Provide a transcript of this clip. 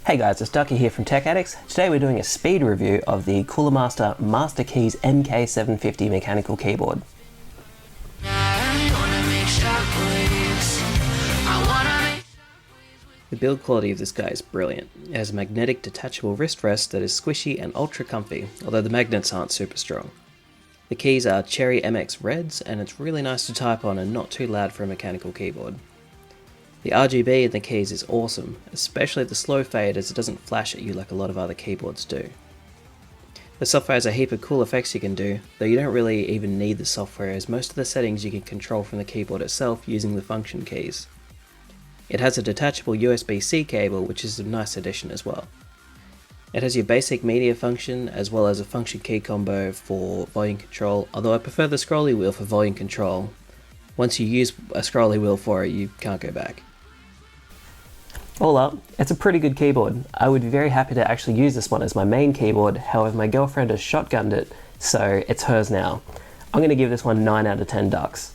Hey guys, it's Ducky here from TechAddicts. Today we're doing a speed review of the Cooler Master MasterKeys MK750 mechanical keyboard. The build quality of this guy is brilliant. It has a magnetic detachable wrist rest that is squishy and ultra comfy, although the magnets aren't super strong. The keys are Cherry MX Reds, and it's really nice to type on and not too loud for a mechanical keyboard. The RGB in the keys is awesome, especially the slow fade, as it doesn't flash at you like a lot of other keyboards do. The software has a heap of cool effects you can do, though you don't really even need the software, as most of the settings you can control from the keyboard itself using the function keys. It has a detachable USB-C cable, which is a nice addition as well. It has your basic media function, as well as a function key combo for volume control, although I prefer the scrolly wheel for volume control. Once you use a scrolly wheel for it, you can't go back. All up, it's a pretty good keyboard. I would be very happy to actually use this one as my main keyboard, however my girlfriend has shotgunned it, so it's hers now. I'm going to give this one 9 out of 10 ducks.